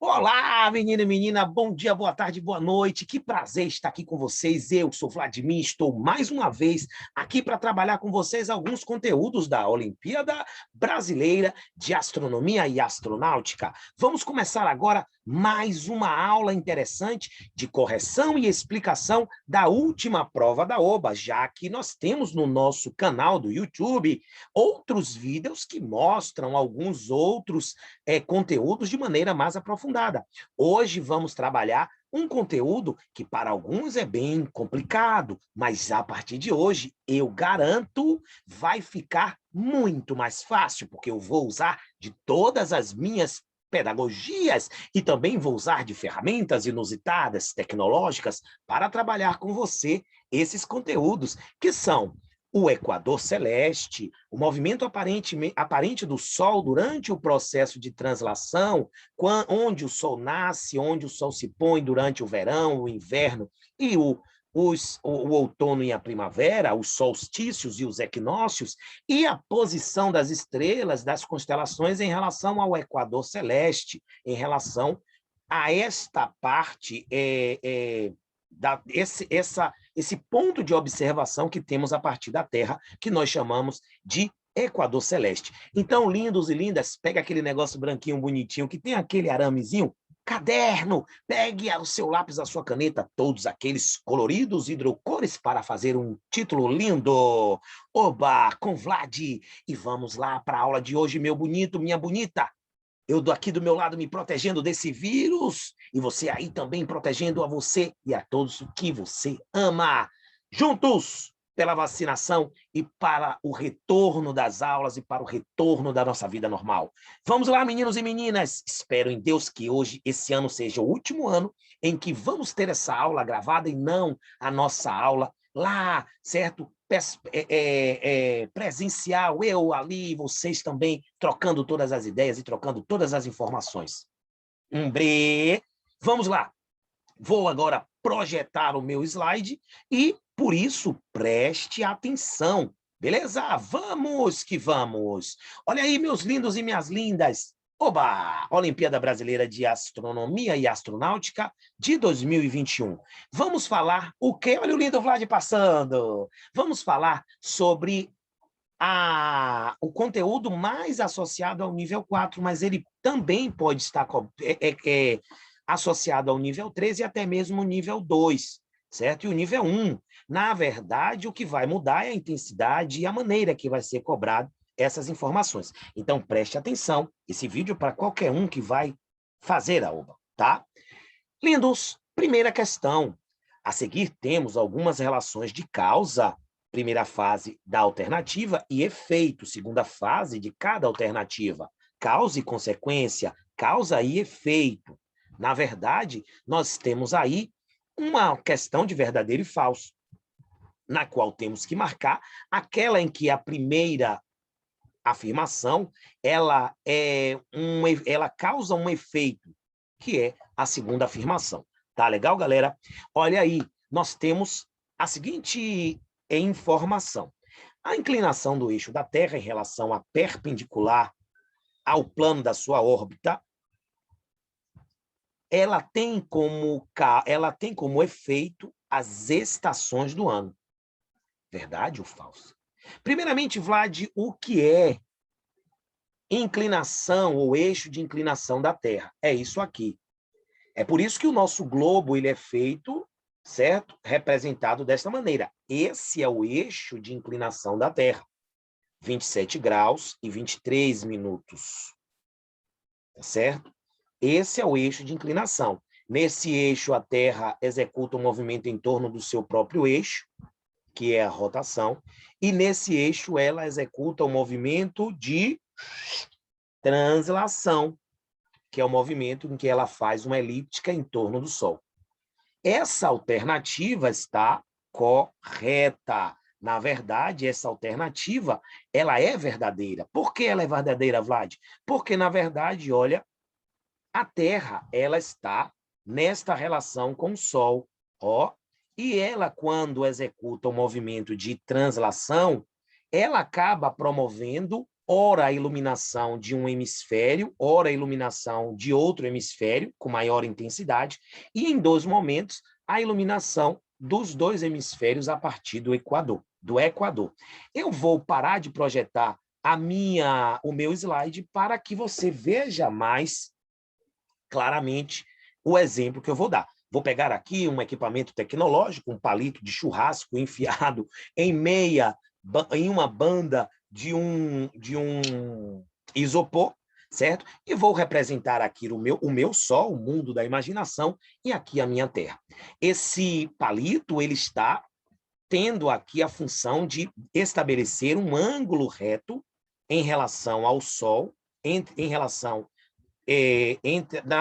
Olá, menino e menina, bom dia, boa tarde, boa noite. Que prazer estar aqui com vocês. Eu sou Vladimir, estou mais uma vez aqui para trabalhar com vocês alguns conteúdos da Olimpíada Brasileira de Astronomia e Astronáutica. Vamos começar agora mais uma aula interessante de correção e explicação da última prova da OBA, já que nós temos no nosso canal do YouTube outros vídeos que mostram alguns outros conteúdos de maneira mais aprofundada. Hoje vamos trabalhar um conteúdo que para alguns é bem complicado, mas a partir de hoje, eu garanto, vai ficar muito mais fácil, porque eu vou usar de todas as minhas pedagogias e também vou usar de ferramentas inusitadas, tecnológicas, para trabalhar com você esses conteúdos, que são o equador celeste, o movimento aparente do Sol durante o processo de translação, onde o Sol nasce, onde o Sol se põe durante o verão, o inverno e o outono e a primavera, os solstícios e os equinócios, e a posição das estrelas, das constelações em relação ao equador celeste, em relação a esta parte esse ponto de observação que temos a partir da Terra, que nós chamamos de equador celeste. Então, lindos e lindas, pega aquele negócio branquinho, bonitinho, que tem aquele aramezinho, caderno, pegue o seu lápis, a sua caneta, todos aqueles coloridos hidrocores para fazer um título lindo. Oba, com Vlad! E vamos lá para a aula de hoje, meu bonito, minha bonita. Eu aqui do meu lado me protegendo desse vírus, e você aí também protegendo a você e a todos o que você ama. Juntos pela vacinação e para o retorno das aulas e para o retorno da nossa vida normal. Vamos lá, meninos e meninas. Espero em Deus que hoje, esse ano, seja o último ano em que vamos ter essa aula gravada e não a nossa aula lá, certo? Presencial, eu ali, vocês também, trocando todas as ideias e trocando todas as informações. Vamos lá. Vou agora projetar o meu slide e, por isso, preste atenção. Beleza? Vamos que vamos. Olha aí, meus lindos e minhas lindas. Oba! Olimpíada Brasileira de Astronomia e Astronáutica de 2021. Vamos falar o quê? Olha o lindo Vlad passando. Vamos falar sobre o conteúdo mais associado ao nível 4, mas ele também pode estar associado ao nível 3 e até mesmo o nível 2, certo? E o nível 1. Na verdade, o que vai mudar é a intensidade e a maneira que vai ser cobrado essas informações. Então, preste atenção, esse vídeo é para qualquer um que vai fazer a OBA, tá? Lindos, primeira questão. A seguir, temos algumas relações de causa, primeira fase da alternativa, e efeito, segunda fase de cada alternativa. Causa e consequência, causa e efeito. Na verdade, nós temos aí uma questão de verdadeiro e falso, na qual temos que marcar aquela em que a primeira afirmação ela causa um efeito, que é a segunda afirmação. Tá legal, galera? Olha aí, nós temos a seguinte informação. A inclinação do eixo da Terra em relação à perpendicular ao plano da sua órbita, ela tem como efeito as estações do ano. Verdade ou falso? Primeiramente, Vlad, o que é inclinação ou eixo de inclinação da Terra? É isso aqui. É por isso que o nosso globo ele é feito, certo? Representado desta maneira. Esse é o eixo de inclinação da Terra. 27 graus e 23 minutos. Tá certo? Esse é o eixo de inclinação. Nesse eixo, a Terra executa um movimento em torno do seu próprio eixo, que é a rotação, e nesse eixo ela executa o movimento de translação, que é o movimento em que ela faz uma elíptica em torno do Sol. Essa alternativa está correta. Na verdade, essa alternativa, ela é verdadeira. Por que ela é verdadeira, Vlad? Porque, na verdade, olha, a Terra, ela está nesta relação com o Sol, ó, e ela, quando executa o movimento de translação, ela acaba promovendo ora a iluminação de um hemisfério, ora a iluminação de outro hemisfério, com maior intensidade, e em 2 momentos, a iluminação dos 2 hemisférios a partir do Equador. Eu vou parar de projetar o meu slide para que você veja mais claramente o exemplo que eu vou dar. Vou pegar aqui um equipamento tecnológico, um palito de churrasco enfiado em uma banda de um isopor, certo? E vou representar aqui o meu Sol, o mundo da imaginação, e aqui a minha Terra. Esse palito, ele está tendo aqui a função de estabelecer um ângulo reto em relação ao Sol,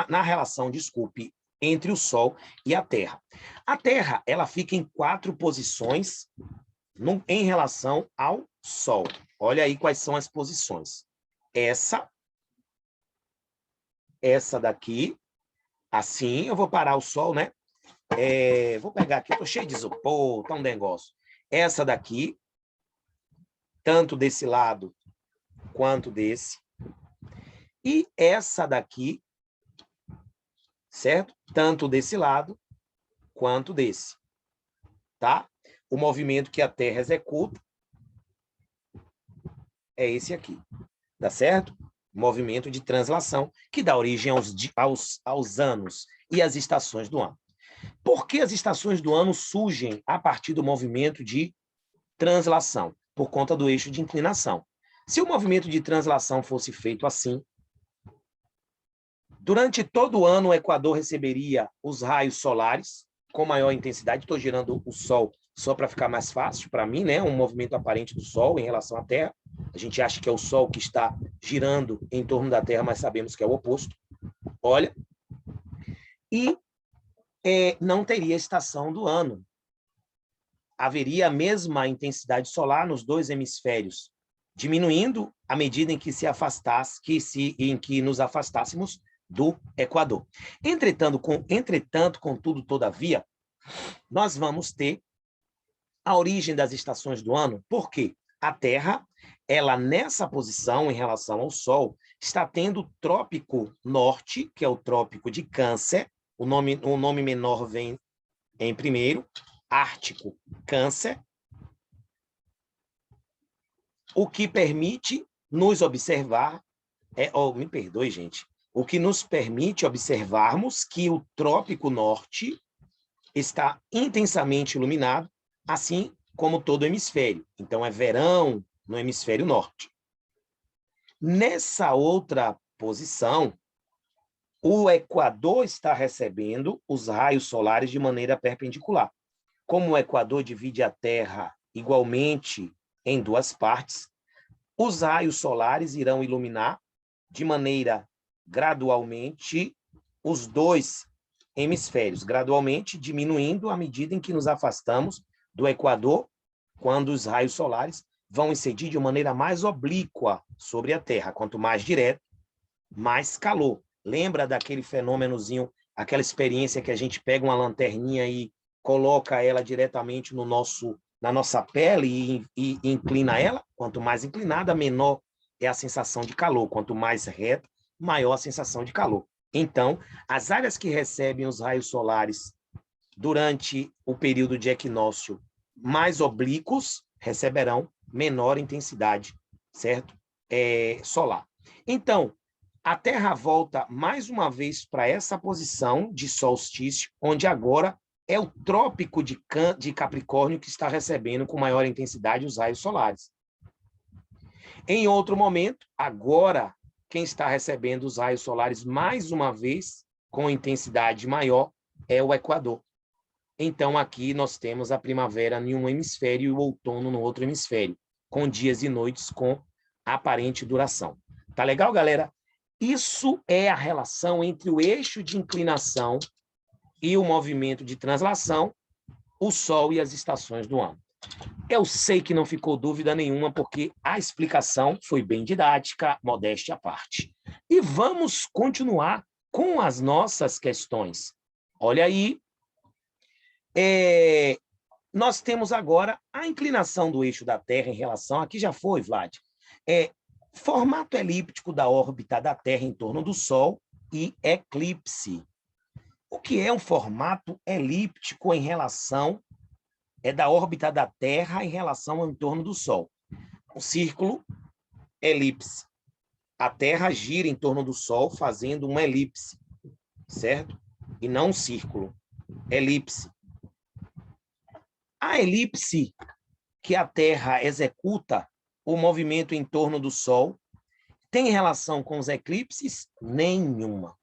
na relação, desculpe, entre o Sol e a Terra. A Terra, ela fica em 4 posições em relação ao Sol. Olha aí quais são as posições. Essa daqui, assim, eu vou parar o Sol, né? Vou pegar aqui, estou cheio de isopor, tá um negócio. Essa daqui, tanto desse lado quanto desse. E essa daqui, certo? Tanto desse lado quanto desse, tá? O movimento que a Terra executa é esse aqui, tá certo? Movimento de translação, que dá origem aos anos e às estações do ano. Por que as estações do ano surgem a partir do movimento de translação? Por conta do eixo de inclinação. Se o movimento de translação fosse feito assim, durante todo o ano o Equador receberia os raios solares com maior intensidade. Estou girando o Sol só para ficar mais fácil para mim, né? Um movimento aparente do Sol em relação à Terra. A gente acha que é o Sol que está girando em torno da Terra, mas sabemos que é o oposto. Olha. E não teria estação do ano. Haveria a mesma intensidade solar nos 2 hemisférios, diminuindo à medida em que nos afastássemos do Equador. Entretanto, contudo, todavia, nós vamos ter a origem das estações do ano, porque a Terra, ela nessa posição em relação ao Sol, está tendo o trópico norte, que é o trópico de Câncer, o nome menor vem em primeiro, Ártico, Câncer, o que permite nos observar, me perdoe, gente, o que nos permite observarmos que o trópico norte está intensamente iluminado, assim como todo o hemisfério. Então, é verão no hemisfério norte. Nessa outra posição, o Equador está recebendo os raios solares de maneira perpendicular. Como o Equador divide a Terra igualmente em 2 partes, os raios solares irão iluminar de maneira gradualmente os 2 hemisférios, gradualmente diminuindo à medida em que nos afastamos do Equador, quando os raios solares vão incidir de maneira mais oblíqua sobre a Terra. Quanto mais direto, mais calor. Lembra daquele fenômenozinho, aquela experiência que a gente pega uma lanterninha e coloca ela diretamente na nossa pele e inclina ela? Quanto mais inclinada, menor é a sensação de calor. Quanto mais reta, maior a sensação de calor. Então, as áreas que recebem os raios solares durante o período de equinócio mais oblíquos receberão menor intensidade, certo? Solar. Então, a Terra volta mais uma vez para essa posição de solstício, onde agora é o trópico de Capricórnio que está recebendo com maior intensidade os raios solares. Em outro momento, agora, quem está recebendo os raios solares mais uma vez com intensidade maior é o Equador. Então, aqui nós temos a primavera em um hemisfério e o outono no outro hemisfério, com dias e noites com aparente duração. Tá legal, galera? Isso é a relação entre o eixo de inclinação e o movimento de translação, o Sol e as estações do ano. Eu sei que não ficou dúvida nenhuma, porque a explicação foi bem didática, modéstia à parte. E vamos continuar com as nossas questões. Olha aí, nós temos agora a inclinação do eixo da Terra em relação... Aqui já foi, Vlad. Formato elíptico da órbita da Terra em torno do Sol e eclipse. O que é um formato elíptico em relação da órbita da Terra em relação ao entorno do Sol? Um círculo, elipse. A Terra gira em torno do Sol fazendo uma elipse, certo? E não um círculo. Elipse. A elipse que a Terra executa, o movimento em torno do Sol, tem relação com os eclipses? Nenhuma.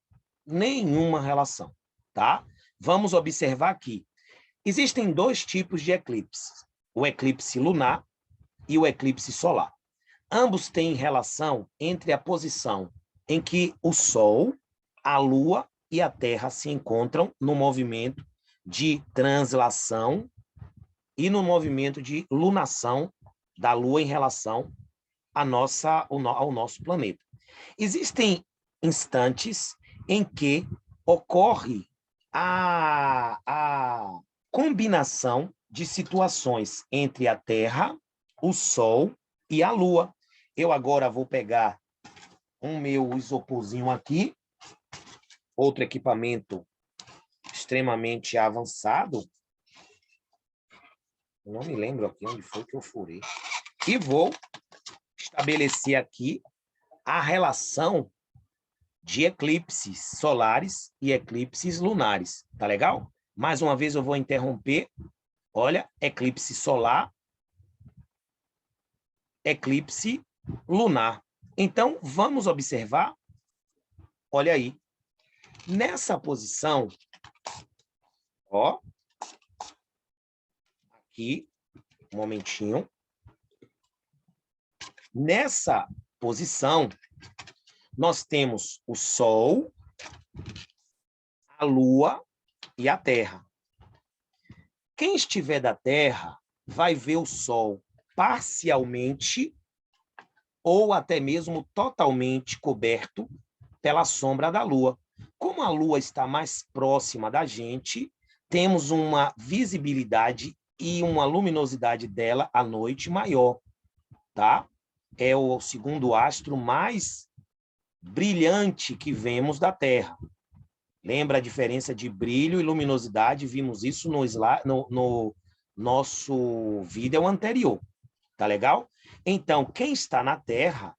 Nenhuma relação, tá? Vamos observar aqui. Existem dois tipos de eclipses, o eclipse lunar e o eclipse solar. Ambos têm relação entre a posição em que o Sol, a Lua e a Terra se encontram no movimento de translação e no movimento de lunação da Lua em relação ao nosso planeta. Existem instantes em que ocorre a combinação de situações entre a Terra, o Sol e a Lua. Eu agora vou pegar um meu isoporzinho aqui, outro equipamento extremamente avançado. Eu não me lembro aqui onde foi que eu furei. E vou estabelecer aqui a relação de eclipses solares e eclipses lunares. Tá legal? Mais uma vez eu vou interromper. Olha, eclipse solar, eclipse lunar. Então, vamos observar. Olha aí. Nessa posição, ó, aqui, um momentinho. Nessa posição, nós temos o Sol, a Lua e a Terra. Quem estiver da Terra vai ver o Sol parcialmente ou até mesmo totalmente coberto pela sombra da Lua. Como a Lua está mais próxima da gente, temos uma visibilidade e uma luminosidade dela à noite maior, tá? É o segundo astro mais brilhante que vemos da Terra. Lembra a diferença de brilho e luminosidade? Vimos isso no nosso vídeo anterior. Tá legal? Então, quem está na Terra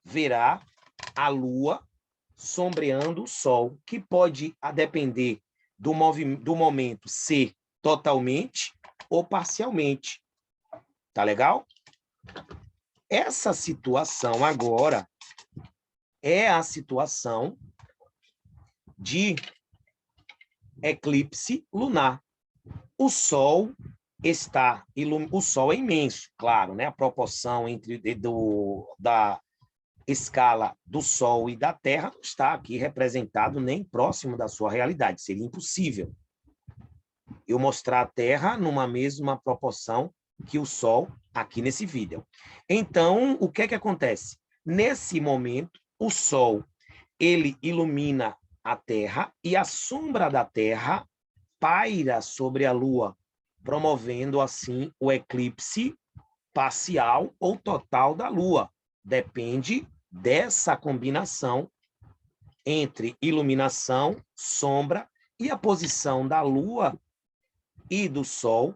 verá a Lua sombreando o Sol, que pode, a depender do momento, ser totalmente ou parcialmente. Tá legal? Essa situação agora é a situação de eclipse lunar. O Sol o Sol é imenso, claro, né? A proporção da escala do Sol e da Terra não está aqui representado nem próximo da sua realidade. Seria impossível eu mostrar a Terra numa mesma proporção que o Sol aqui nesse vídeo. Então, o que é que acontece? Nesse momento, o Sol ele ilumina a Terra e a sombra da Terra paira sobre a Lua, promovendo assim o eclipse parcial ou total da Lua. Depende dessa combinação entre iluminação, sombra e a posição da Lua e do Sol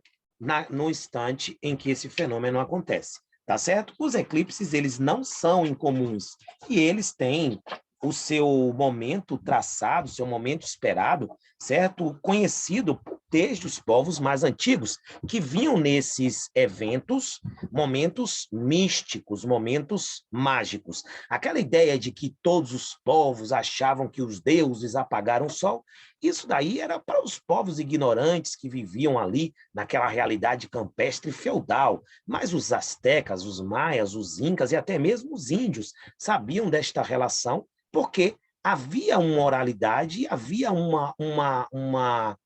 no instante em que esse fenômeno acontece. Tá certo? Os eclipses, eles não são incomuns e eles têm o seu momento traçado, o seu momento esperado, certo? Conhecido desde os povos mais antigos, que viam nesses eventos momentos místicos, momentos mágicos. Aquela ideia de que todos os povos achavam que os deuses apagaram o sol, isso daí era para os povos ignorantes que viviam ali naquela realidade campestre feudal, mas os astecas, os maias, os incas e até mesmo os índios sabiam desta relação porque havia uma oralidade, havia uma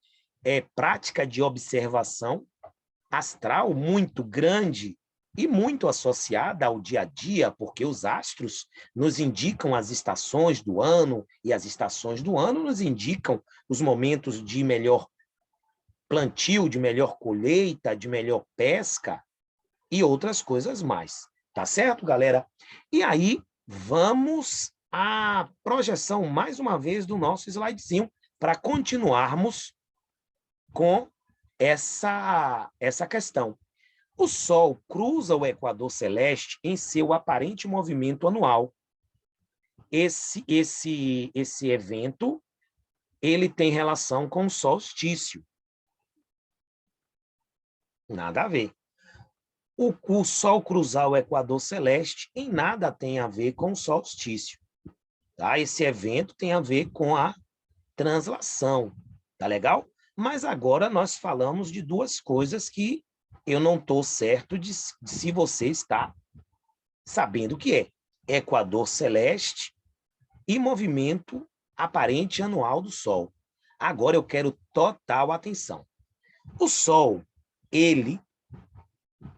prática de observação astral muito grande e muito associada ao dia a dia, porque os astros nos indicam as estações do ano, e as estações do ano nos indicam os momentos de melhor plantio, de melhor colheita, de melhor pesca e outras coisas mais. Tá certo, galera? E aí, vamos à projeção, mais uma vez, do nosso slidezinho, para continuarmos com essa questão. O Sol cruza o equador celeste em seu aparente movimento anual. Esse evento, ele tem relação com o solstício. Nada a ver. O Sol cruzar o equador celeste em nada tem a ver com o solstício. Tá? Esse evento tem a ver com a translação. Tá legal? Mas agora nós falamos de duas coisas que eu não estou certo de se você está sabendo o que é. Equador celeste e movimento aparente anual do Sol. Agora eu quero total atenção. O Sol, ele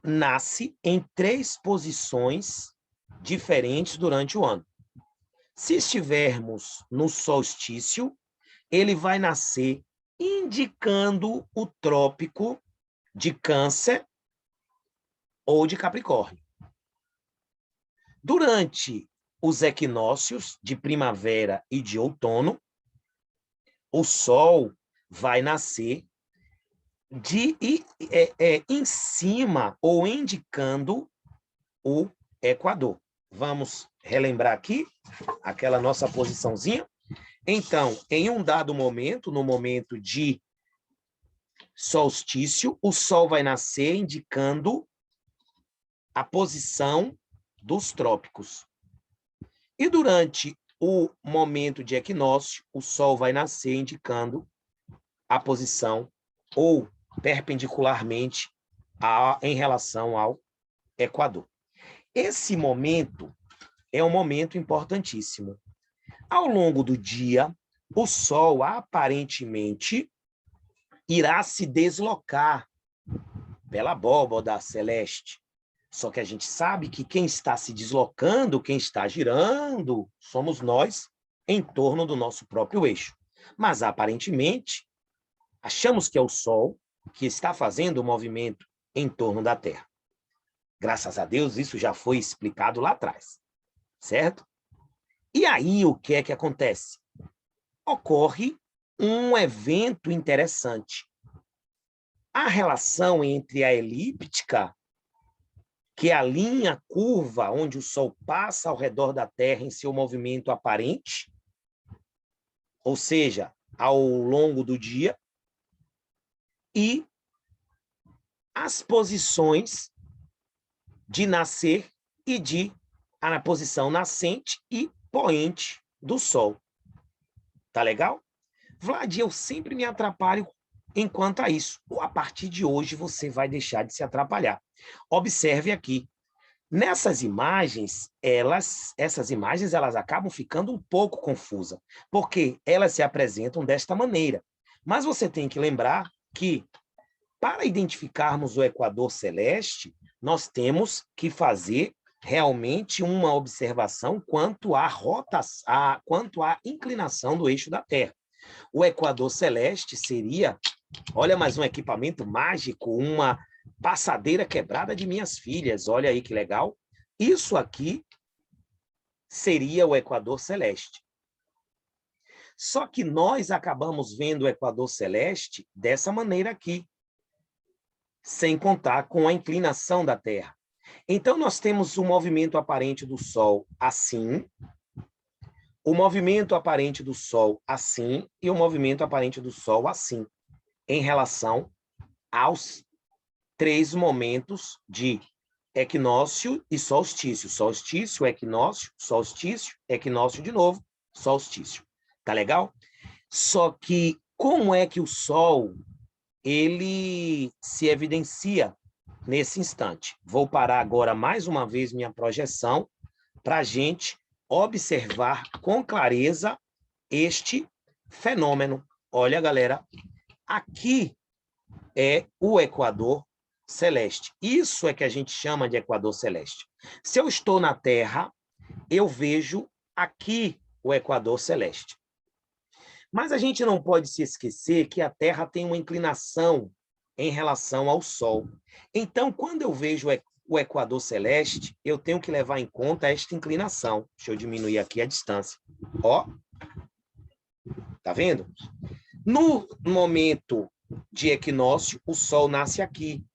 nasce em 3 posições diferentes durante o ano. Se estivermos no solstício, ele vai nascer indicando o trópico de Câncer ou de Capricórnio. Durante os equinócios de primavera e de outono, o Sol vai nascer em cima ou indicando o Equador. Vamos relembrar aqui aquela nossa posiçãozinha? Então, em um dado momento, no momento de solstício, o Sol vai nascer indicando a posição dos trópicos. E durante o momento de equinócio, o Sol vai nascer indicando a posição ou perpendicularmente em relação ao Equador. Esse momento é um momento importantíssimo. Ao longo do dia, o Sol aparentemente irá se deslocar pela abóbada celeste. Só que a gente sabe que quem está se deslocando, quem está girando, somos nós em torno do nosso próprio eixo. Mas, aparentemente, achamos que é o Sol que está fazendo o movimento em torno da Terra. Graças a Deus, isso já foi explicado lá atrás, certo? E aí, o que é que acontece? Ocorre um evento interessante. A relação entre a elíptica, que é a linha curva onde o Sol passa ao redor da Terra em seu movimento aparente, ou seja, ao longo do dia, e as posições de nascer e na posição nascente e poente do Sol. Tá legal? Vlad, eu sempre me atrapalho enquanto a isso. A partir de hoje, você vai deixar de se atrapalhar. Observe aqui. Nessas imagens, essas imagens elas acabam ficando um pouco confusas, porque elas se apresentam desta maneira. Mas você tem que lembrar que, para identificarmos o equador celeste, nós temos que fazer realmente uma observação quanto quanto à inclinação do eixo da Terra. O equador celeste seria, olha, mais um equipamento mágico, uma passadeira quebrada de minhas filhas, olha aí que legal. Isso aqui seria o equador celeste. Só que nós acabamos vendo o equador celeste dessa maneira aqui, sem contar com a inclinação da Terra. Então, nós temos o movimento aparente do Sol assim, o movimento aparente do Sol assim e o movimento aparente do Sol assim, em relação aos 3 momentos de equinócio e solstício. Solstício, equinócio de novo, solstício. Tá legal? Só que como é que o Sol ele se evidencia nesse instante? Vou parar agora mais uma vez minha projeção para a gente observar com clareza este fenômeno. Olha, galera, aqui é o equador celeste. Isso é que a gente chama de equador celeste. Se eu estou na Terra, eu vejo aqui o equador celeste. Mas a gente não pode se esquecer que a Terra tem uma inclinação em relação ao Sol. Então, quando eu vejo o equador celeste, eu tenho que levar em conta esta inclinação. Deixa eu diminuir aqui a distância. Ó, tá vendo? No momento de equinócio, o Sol nasce aqui.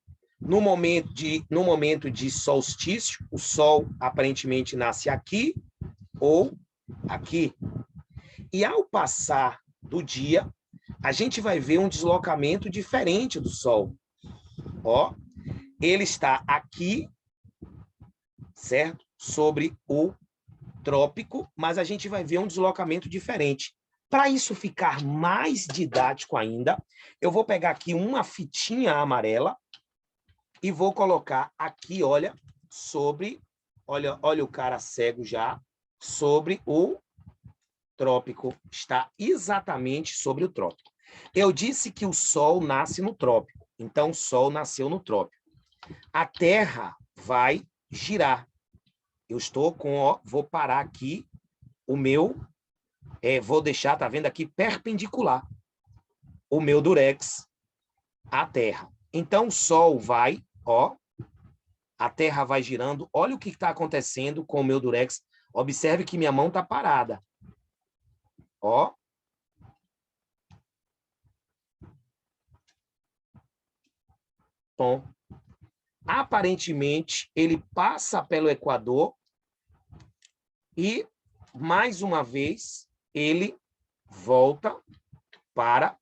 No momento de solstício, o Sol aparentemente nasce aqui ou aqui. E ao passar do dia, a gente vai ver um deslocamento diferente do Sol. Ó, ele está aqui, certo? Sobre o trópico, mas a gente vai ver um deslocamento diferente. Para isso ficar mais didático ainda, eu vou pegar aqui uma fitinha amarela e vou colocar aqui, olha, olha o cara cego já, sobre o trópico. Está exatamente sobre o trópico. Eu disse que o Sol nasce no trópico, então o Sol nasceu no trópico. A Terra vai girar. Eu estou com, ó, vou parar aqui o meu, vou deixar, tá vendo aqui, perpendicular o meu durex à Terra. Então, o Sol vai, ó, a Terra vai girando. Olha o que está acontecendo com o meu durex. Observe que minha mão está parada. Ó. Bom, aparentemente, ele passa pelo Equador e, mais uma vez, ele volta para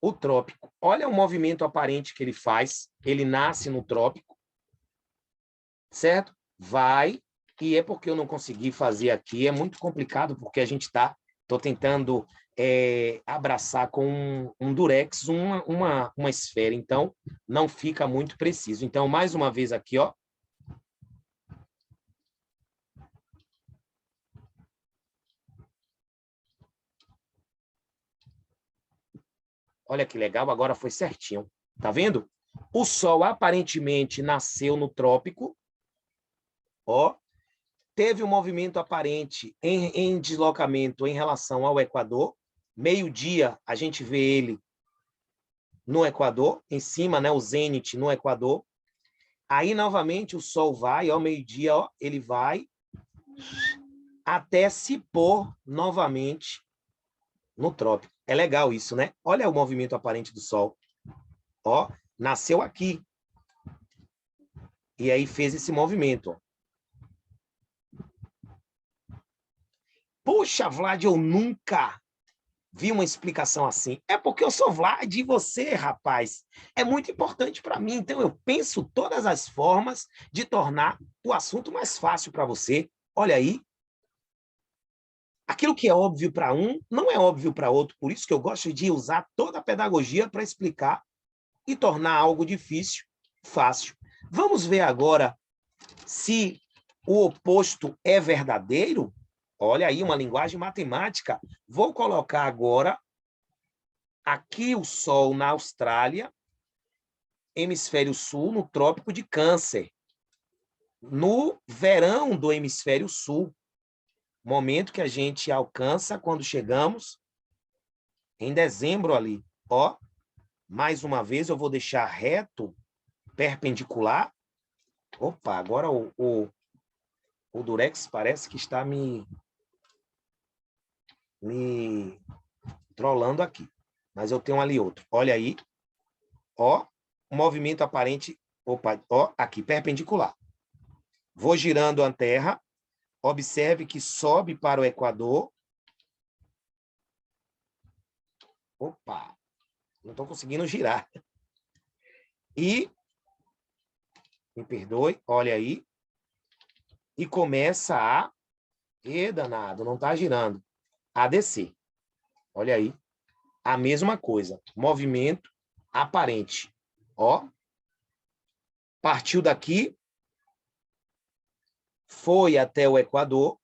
o trópico. Olha o movimento aparente que ele faz. Ele nasce no trópico, certo? Vai, e é porque eu não consegui fazer aqui. É muito complicado, porque a gente estou tentando abraçar com um durex uma esfera. Então, não fica muito preciso. Então, mais uma vez aqui, ó. Olha que legal, agora foi certinho. Tá vendo? O Sol aparentemente nasceu no trópico. Ó, teve um movimento aparente em deslocamento em relação ao Equador. Meio-dia, a gente vê ele no Equador, em cima, né, o zênite no Equador. Aí, novamente, o Sol vai, ó, meio-dia, ó, ele vai até se pôr novamente no trópico. É legal isso, né? Olha o movimento aparente do Sol. Ó, nasceu aqui. E aí fez esse movimento. Ó. Puxa, Vlad, eu nunca vi uma explicação assim. É porque eu sou Vlad e você, rapaz, é muito importante para mim. Então, eu penso todas as formas de tornar o assunto mais fácil para você. Olha aí. Aquilo que é óbvio para um, não é óbvio para outro. Por isso que eu gosto de usar toda a pedagogia para explicar e tornar algo difícil fácil. Vamos ver agora se o oposto é verdadeiro? Olha aí, uma linguagem matemática. Vou colocar agora aqui o Sol na Austrália, hemisfério sul, no trópico de Câncer. No verão do hemisfério sul, momento que a gente alcança quando chegamos em dezembro ali. Ó, mais uma vez eu vou deixar reto, perpendicular. Opa, agora o durex parece que está me trolando aqui. Mas eu tenho ali outro. Olha aí. Ó, movimento aparente. Opa, ó, aqui, perpendicular. Vou girando a Terra. Observe que sobe para o Equador. Opa, não estou conseguindo girar. E, me perdoe, olha aí. E começa a... danado, não está girando. A descer. Olha aí. A mesma coisa. Movimento aparente. Ó. Partiu daqui. Foi até o Equador.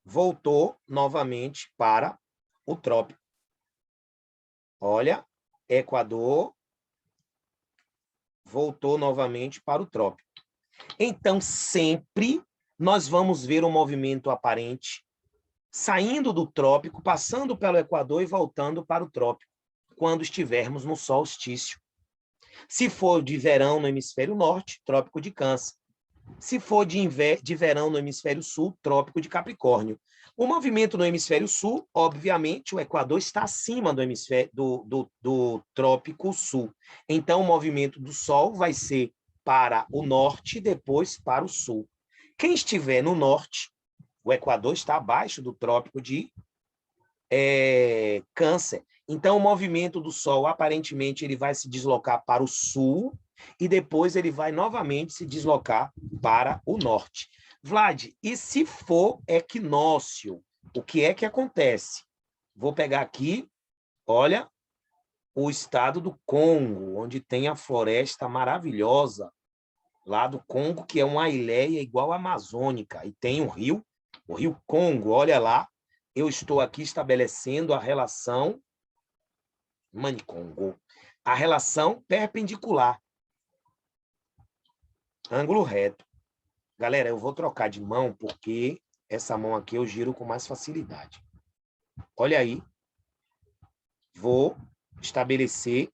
Voltou novamente para o trópico. Olha. Equador. Voltou novamente para o trópico. Então, sempre nós vamos ver um movimento aparente saindo do trópico, passando pelo Equador e voltando para o trópico, quando estivermos no solstício. Se for de verão no hemisfério norte, trópico de Câncer. Se for de verão no hemisfério sul, trópico de Capricórnio. O movimento no hemisfério sul, obviamente, o Equador está acima do hemisfério do trópico sul. Então, o movimento do Sol vai ser para o norte e depois para o sul. Quem estiver no norte, o Equador está abaixo do trópico de Câncer. Então, o movimento do Sol, aparentemente, ele vai se deslocar para o sul e depois ele vai novamente se deslocar para o norte. Vlad, e se for equinócio, o que é que acontece? Vou pegar aqui, olha, o estado do Congo, onde tem a floresta maravilhosa, lá do Congo, que é uma ilha igual à amazônica, e tem o rio Congo, olha lá, eu estou aqui estabelecendo a relação Manicongo, a relação perpendicular, ângulo reto. Galera, eu vou trocar de mão, porque essa mão aqui eu giro com mais facilidade. Olha aí, vou estabelecer,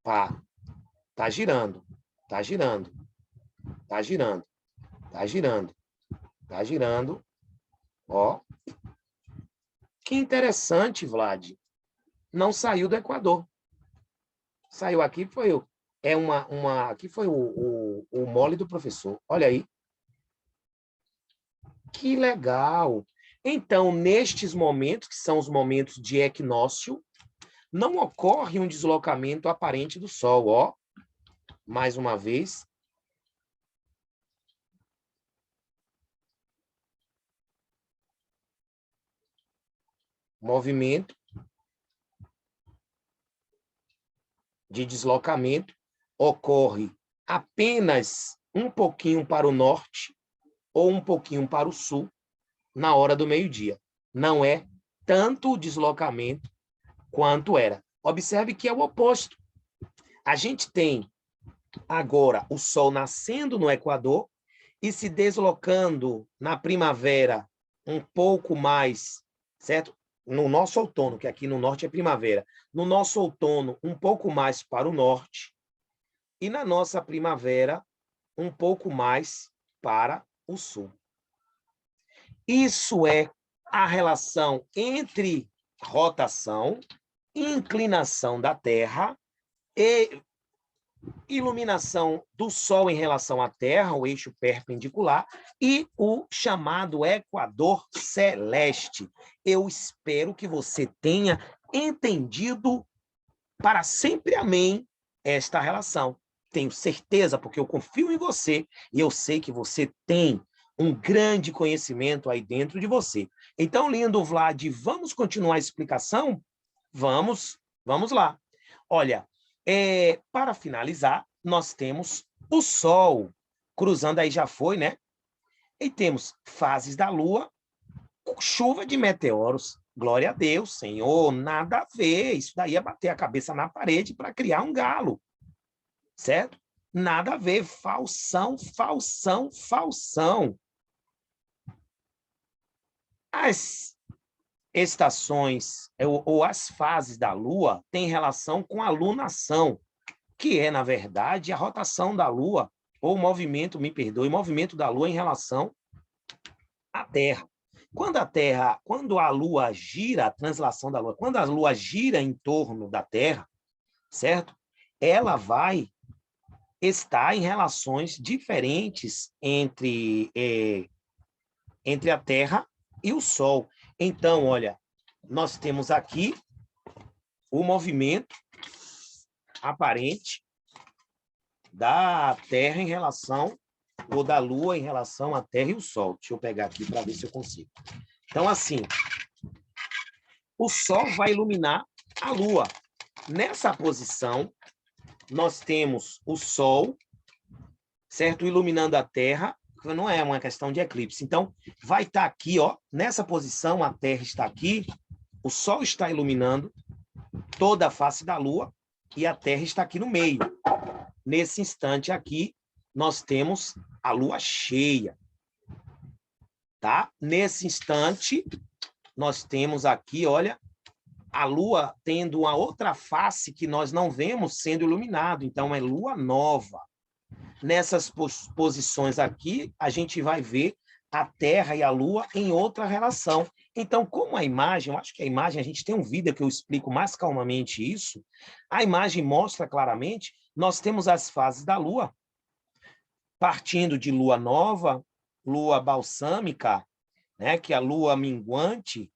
pá, tá girando, tá girando, tá girando, tá girando, tá girando, ó. Que interessante, Vlad. Não saiu do Equador. Saiu aqui, foi aqui foi o mole do professor. Olha aí. Que legal. Então, nestes momentos, que são os momentos de equinócio, não ocorre um deslocamento aparente do Sol, ó. Mais uma vez. Movimento de deslocamento ocorre apenas um pouquinho para o norte ou um pouquinho para o sul na hora do meio-dia. Não é tanto o deslocamento quanto era. Observe que é o oposto. A gente tem agora o Sol nascendo no Equador e se deslocando na primavera um pouco mais, certo? No nosso outono, que aqui no norte é primavera, no nosso outono um pouco mais para o norte e na nossa primavera um pouco mais para o sul. Isso é a relação entre rotação, inclinação da Terra e iluminação do Sol em relação à Terra, o eixo perpendicular, e o chamado equador celeste. Eu espero que você tenha entendido para sempre, amém, esta relação. Tenho certeza, porque eu confio em você e eu sei que você tem um grande conhecimento aí dentro de você. Então, lindo Vlad, vamos continuar a explicação? Vamos lá. Olha, para finalizar, nós temos o Sol cruzando, aí já foi, né? E temos fases da Lua, chuva de meteoros. Glória a Deus, Senhor, nada a ver. Isso daí é bater a cabeça na parede para criar um galo, certo? Nada a ver. Falsão, falsão, falsão. As estações ou as fases da Lua têm relação com a lunação, que é, na verdade, a rotação da Lua, ou o movimento, me perdoe, o movimento da Lua em relação à Terra. Quando a Lua gira, a translação da Lua, quando a Lua gira em torno da Terra, certo? Ela vai estar em relações diferentes entre a Terra e o Sol. Então, olha, nós temos aqui o movimento aparente da Terra em relação, ou da Lua em relação à Terra e o Sol. Deixa eu pegar aqui para ver se eu consigo. Então, assim, o Sol vai iluminar a Lua. Nessa posição, nós temos o Sol, certo? Iluminando a Terra, não é uma questão de eclipse. Então, vai estar aqui, ó, nessa posição, a Terra está aqui, o Sol está iluminando toda a face da Lua e a Terra está aqui no meio. Nesse instante aqui, nós temos a Lua cheia, tá? Nesse instante, nós temos aqui, olha, a Lua tendo uma outra face que nós não vemos sendo iluminado. Então, é Lua nova. Nessas posições aqui, a gente vai ver a Terra e a Lua em outra relação. Então, como a imagem, eu acho que a imagem, a gente tem um vídeo que eu explico mais calmamente isso, a imagem mostra claramente, nós temos as fases da Lua, partindo de Lua nova, Lua balsâmica, né, que é a Lua minguante,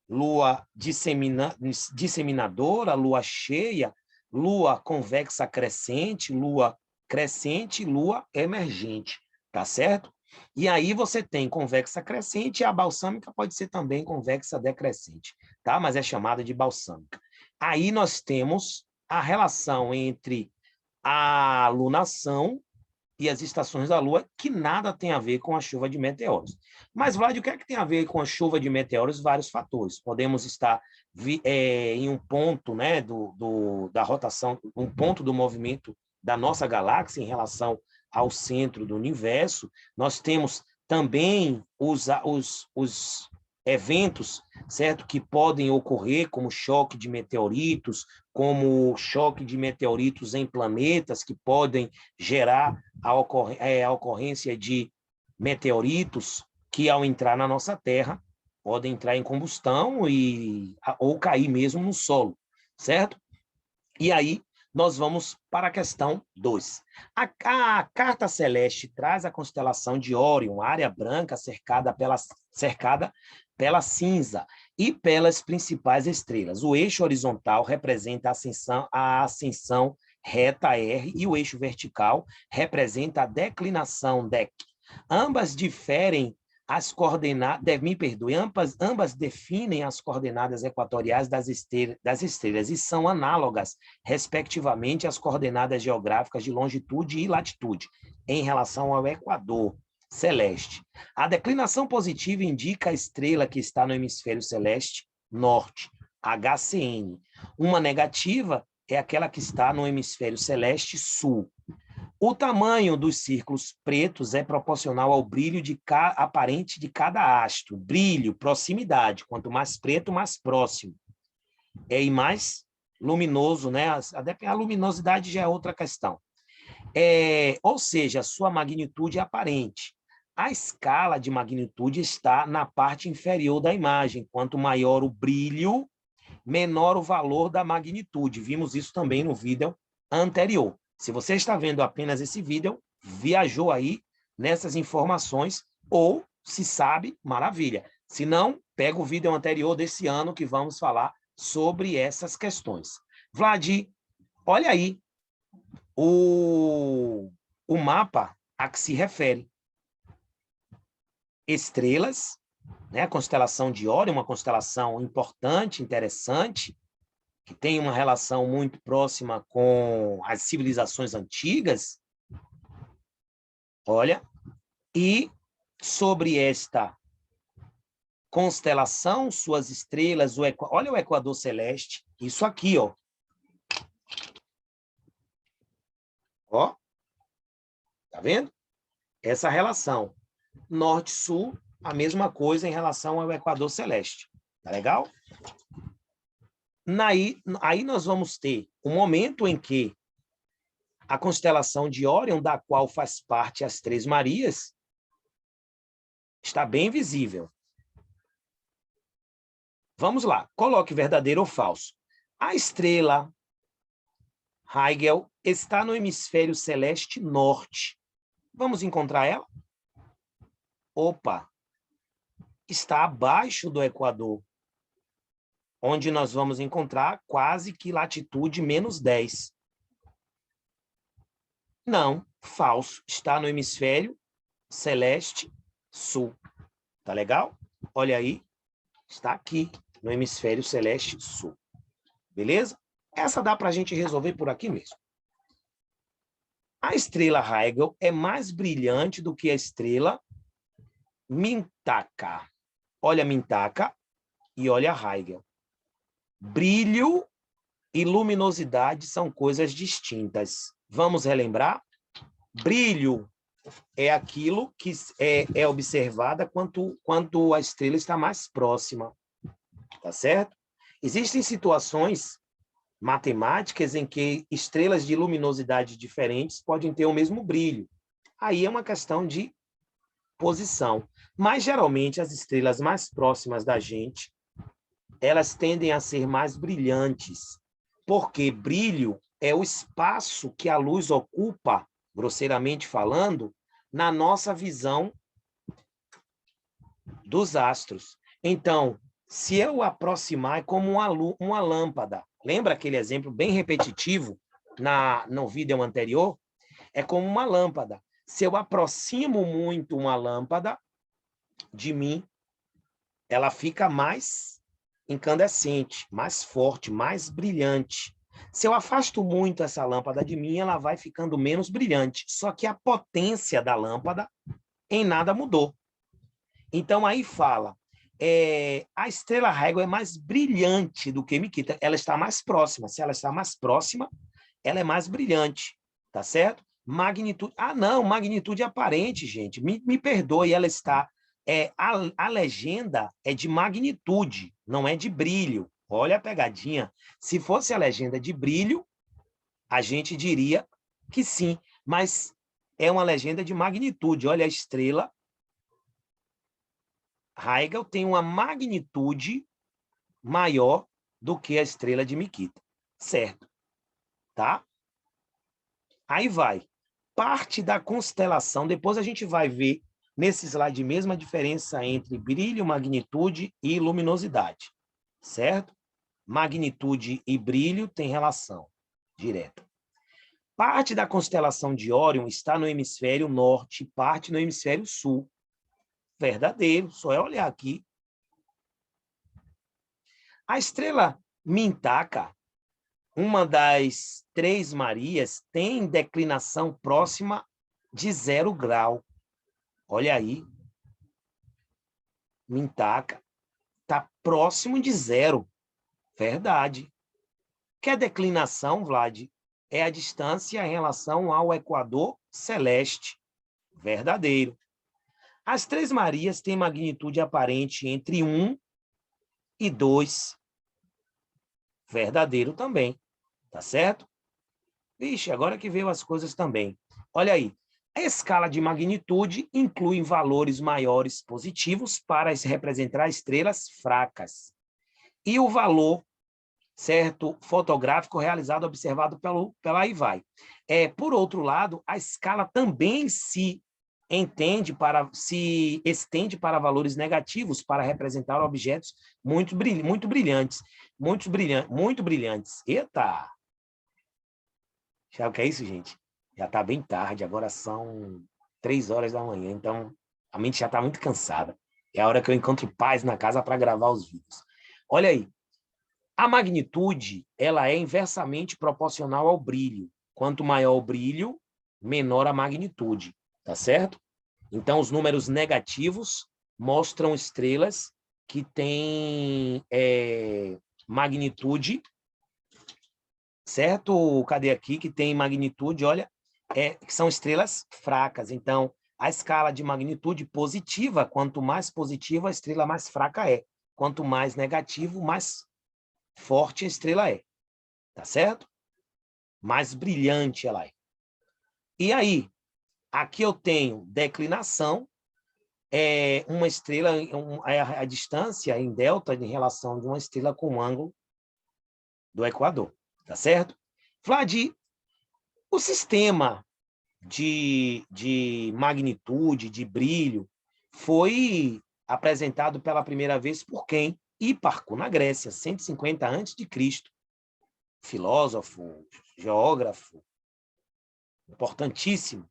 Lua disseminadora, Lua cheia, Lua convexa crescente, Lua crescente, Lua emergente, tá certo? E aí você tem convexa crescente e a balsâmica pode ser também convexa decrescente, tá? Mas é chamada de balsâmica. Aí nós temos a relação entre a lunação e as estações da Lua, que nada tem a ver com a chuva de meteoros. Mas, Vlad, o que é que tem a ver com a chuva de meteoros? Vários fatores. Podemos estar em um ponto, né, da rotação, um ponto do movimento da nossa galáxia em relação ao centro do universo. Nós temos também os eventos, certo, que podem ocorrer, como choque de meteoritos, como choque de meteoritos em planetas, que podem gerar a ocorrência de meteoritos que, ao entrar na nossa Terra, podem entrar em combustão ou cair mesmo no solo, certo? E aí, nós vamos para a questão 2. A carta celeste traz a constelação de Órion, área branca cercada pela cinza e pelas principais estrelas. O eixo horizontal representa a ascensão reta R e o eixo vertical representa a declinação DEC. Ambas diferem as coordenadas, me perdoe, ambas definem as coordenadas equatoriais das estrelas e são análogas, respectivamente, às coordenadas geográficas de longitude e latitude, em relação ao equador celeste. A declinação positiva indica a estrela que está no hemisfério celeste norte, HCN. Uma negativa é aquela que está no hemisfério celeste sul. O tamanho dos círculos pretos é proporcional ao brilho aparente de cada astro. Brilho, proximidade. Quanto mais preto, mais próximo. E mais luminoso, né? A luminosidade já é outra questão. Ou seja, a sua magnitude é aparente. A escala de magnitude está na parte inferior da imagem. Quanto maior o brilho, menor o valor da magnitude. Vimos isso também no vídeo anterior. Se você está vendo apenas esse vídeo, viajou aí nessas informações, ou se sabe, maravilha. Se não, pega o vídeo anterior desse ano que vamos falar sobre essas questões. Vlad, olha aí o mapa a que se refere. Estrelas, né? A constelação de Órion, uma constelação importante, interessante, que tem uma relação muito próxima com as civilizações antigas. Olha, e sobre esta constelação, suas estrelas, olha o equador celeste, isso aqui, ó. Ó, tá vendo? Essa relação norte-sul, a mesma coisa em relação ao equador celeste. Tá legal? Aí nós vamos ter um momento em que a constelação de Órion, da qual faz parte as Três Marias, está bem visível. Vamos lá, coloque verdadeiro ou falso. A estrela Rigel está no hemisfério celeste norte. Vamos encontrar ela? Opa! Está abaixo do Equador, onde nós vamos encontrar quase que latitude -10. Não, falso. Está no hemisfério celeste sul. Tá legal? Olha aí, está aqui no hemisfério celeste sul. Beleza? Essa dá para a gente resolver por aqui mesmo. A estrela Rigel é mais brilhante do que a estrela Mintaka. Olha Mintaka e olha Rigel. Brilho e luminosidade são coisas distintas. Vamos relembrar? Brilho é aquilo que é observada quando a estrela está mais próxima, tá certo? Existem situações matemáticas em que estrelas de luminosidade diferentes podem ter o mesmo brilho. Aí é uma questão de posição. Mas, geralmente, as estrelas mais próximas da gente, elas tendem a ser mais brilhantes, porque brilho é o espaço que a luz ocupa, grosseiramente falando, na nossa visão dos astros. Então, se eu aproximar, é como uma lâmpada. Lembra aquele exemplo bem repetitivo no vídeo anterior? É como uma lâmpada. Se eu aproximo muito uma lâmpada de mim, ela fica mais incandescente, mais forte, mais brilhante. Se eu afasto muito essa lâmpada de mim, ela vai ficando menos brilhante. Só que a potência da lâmpada em nada mudou. Então, aí fala, a estrela régua é mais brilhante do que Miquita. Ela está mais próxima. Se ela está mais próxima, ela é mais brilhante, tá certo? Magnitude. Ah, não, magnitude aparente, gente. Me perdoe, ela está. A legenda é de magnitude, não é de brilho. Olha a pegadinha. Se fosse a legenda de brilho, a gente diria que sim, mas é uma legenda de magnitude. Olha, a estrela Rigel tem uma magnitude maior do que a estrela de Miquita, certo? Tá? Aí vai. Parte da constelação, depois a gente vai ver nesse slide mesmo a diferença entre brilho, magnitude e luminosidade, certo? Magnitude e brilho têm relação direta. Parte da constelação de Órion está no hemisfério norte, parte no hemisfério sul. Verdadeiro, só é olhar aqui. A estrela Mintaka, uma das três Marias, tem declinação próxima de 0 grau. Olha aí. Mintaka está próximo de 0. Verdade. Que a declinação, Vlad, é a distância em relação ao equador celeste. Verdadeiro. As três Marias têm magnitude aparente entre 1 e 2. Verdadeiro também. Tá certo? Vixe, agora que veio as coisas também. Olha aí. A escala de magnitude inclui valores maiores positivos para representar estrelas fracas. E o valor, certo, fotográfico realizado, observado pela aí vai. Por outro lado, a escala também se estende para valores negativos para representar objetos muito brilhantes. Muito brilhantes. Eita! Sabe o que é isso, gente? Já está bem tarde, agora são 3 horas da manhã, então a mente já está muito cansada. É a hora que eu encontro paz na casa para gravar os vídeos. Olha aí, a magnitude ela é inversamente proporcional ao brilho. Quanto maior o brilho, menor a magnitude, tá certo? Então, os números negativos mostram estrelas que têm magnitude, certo? Cadê aqui? Que tem magnitude, olha, que são estrelas fracas. Então, a escala de magnitude positiva, quanto mais positiva, a estrela mais fraca é. Quanto mais negativo, mais forte a estrela é. Tá certo? Mais brilhante ela é. E aí, aqui eu tenho declinação, uma estrela, a distância em delta em relação de uma estrela com o ângulo do equador. Tá certo? Vlad, o sistema de magnitude, de brilho, foi apresentado pela primeira vez por quem? Hiparco, na Grécia, 150 a.C. Filósofo, geógrafo, importantíssimo.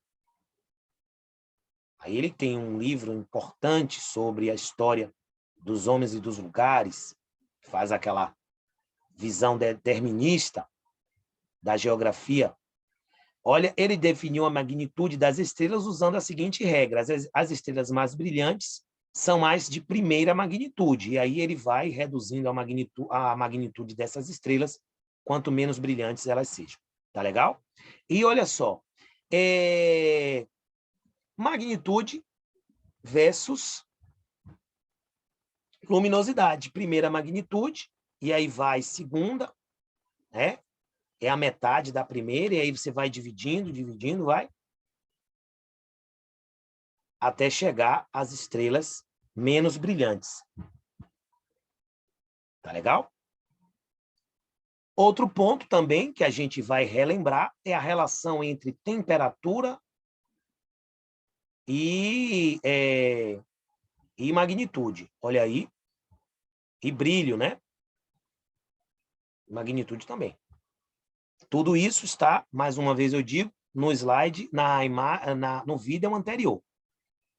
Aí ele tem um livro importante sobre a história dos homens e dos lugares, faz aquela visão determinista da geografia. Olha, ele definiu a magnitude das estrelas usando a seguinte regra: as estrelas mais brilhantes são mais de primeira magnitude, e aí ele vai reduzindo a magnitude dessas estrelas, quanto menos brilhantes elas sejam. Tá legal? E olha só, magnitude versus luminosidade. Primeira magnitude e aí vai segunda, né? É a metade da primeira, e aí você vai dividindo, dividindo, vai, até chegar às estrelas menos brilhantes. Tá legal? Outro ponto também que a gente vai relembrar é a relação entre temperatura e magnitude. Olha aí. E brilho, né? Magnitude também. Tudo isso está, mais uma vez eu digo, no slide, no vídeo anterior.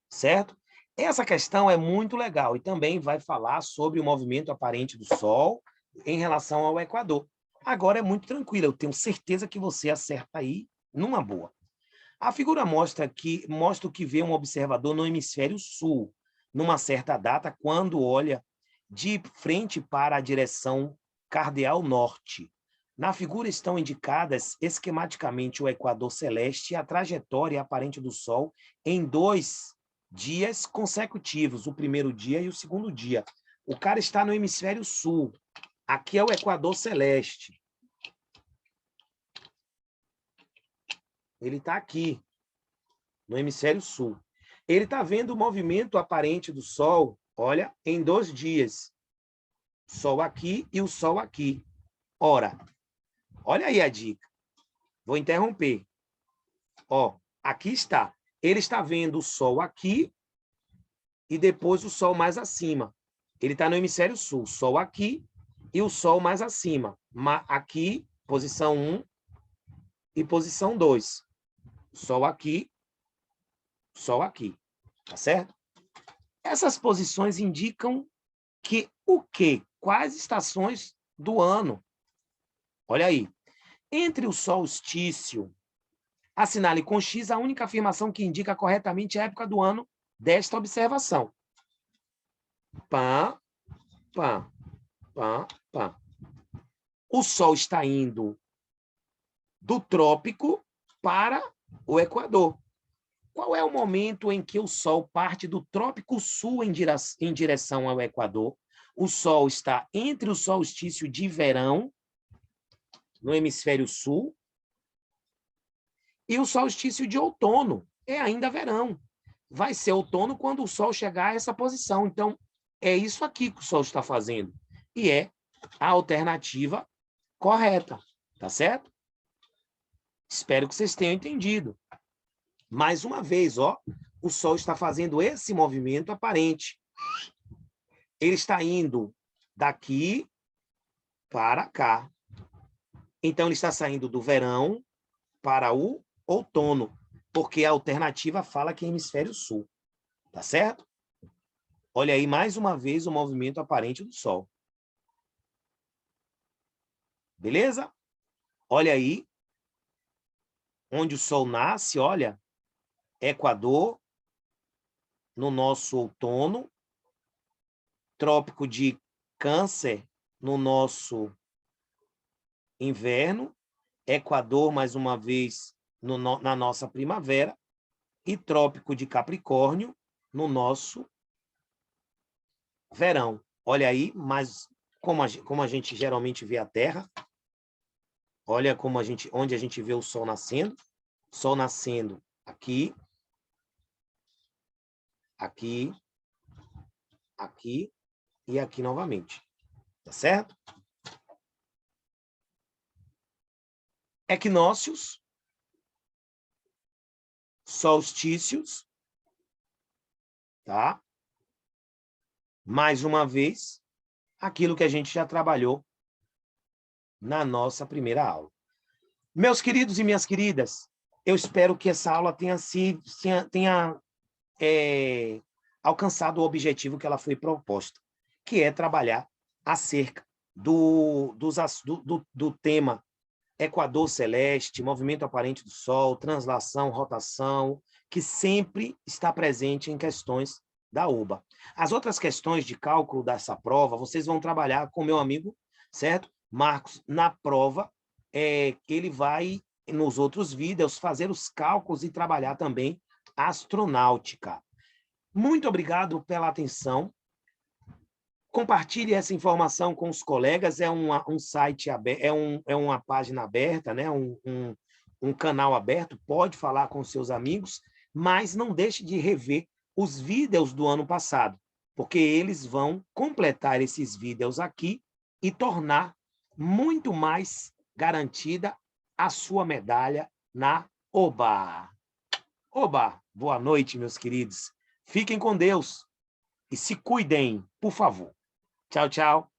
Certo? Essa questão é muito legal e também vai falar sobre o movimento aparente do Sol em relação ao Equador. Agora é muito tranquilo, eu tenho certeza que você acerta aí numa boa. A figura mostra o que vê um observador no hemisfério sul, numa certa data, quando olha de frente para a direção cardeal norte. Na figura estão indicadas esquematicamente o equador celeste e a trajetória aparente do Sol em 2 dias consecutivos, o primeiro dia e o segundo dia. O cara está no hemisfério sul. Aqui é o equador celeste. Ele está aqui, no hemisfério sul. Ele está vendo o movimento aparente do Sol, olha, em 2 dias. Sol aqui e o Sol aqui. Ora, olha aí a dica. Vou interromper. Ó, aqui está. Ele está vendo o Sol aqui e depois o Sol mais acima. Ele está no hemisfério sul. Sol aqui e o Sol mais acima. Aqui, posição 1 e posição 2. Sol aqui, Sol aqui. Tá certo? Essas posições indicam que o quê? Quais estações do ano? Olha aí. Entre o solstício, assinale com X a única afirmação que indica corretamente a época do ano desta observação. Pá, pá, pá, pá. O Sol está indo do trópico para o Equador. Qual é o momento em que o Sol parte do trópico sul em direção ao Equador? O Sol está entre o solstício de verão, no hemisfério sul, e o solstício de outono, é ainda verão. Vai ser outono quando o Sol chegar a essa posição. Então, é isso aqui que o Sol está fazendo. E é a alternativa correta, tá certo? Espero que vocês tenham entendido. Mais uma vez, ó, o Sol está fazendo esse movimento aparente. Ele está indo daqui para cá. Então, ele está saindo do verão para o outono, porque a alternativa fala que é hemisfério sul. Tá certo? Olha aí, mais uma vez, o movimento aparente do Sol. Beleza? Olha aí, onde o Sol nasce, olha, Equador, no nosso outono, trópico de Câncer, no nosso inverno, Equador, mais uma vez, na nossa primavera, e trópico de Capricórnio, no nosso verão. Olha aí, mas como a gente geralmente vê a Terra, olha como onde a gente vê o Sol nascendo aqui, aqui, aqui e aqui novamente. Tá certo? Equinócios, solstícios, tá? Mais uma vez, aquilo que a gente já trabalhou na nossa primeira aula. Meus queridos e minhas queridas, eu espero que essa aula tenha alcançado o objetivo que ela foi proposta, que é trabalhar acerca do tema Equador celeste, movimento aparente do Sol, translação, rotação, que sempre está presente em questões da UBA. As outras questões de cálculo dessa prova, vocês vão trabalhar com meu amigo, certo? Marcos, na prova, ele vai, nos outros vídeos, fazer os cálculos e trabalhar também a astronáutica. Muito obrigado pela atenção. Compartilhe essa informação com os colegas, é um site aberto, é uma página aberta, né? Um canal aberto, pode falar com seus amigos, mas não deixe de rever os vídeos do ano passado, porque eles vão completar esses vídeos aqui e tornar muito mais garantida a sua medalha na OBA. OBA, boa noite, meus queridos. Fiquem com Deus e se cuidem, por favor. Tchau, tchau.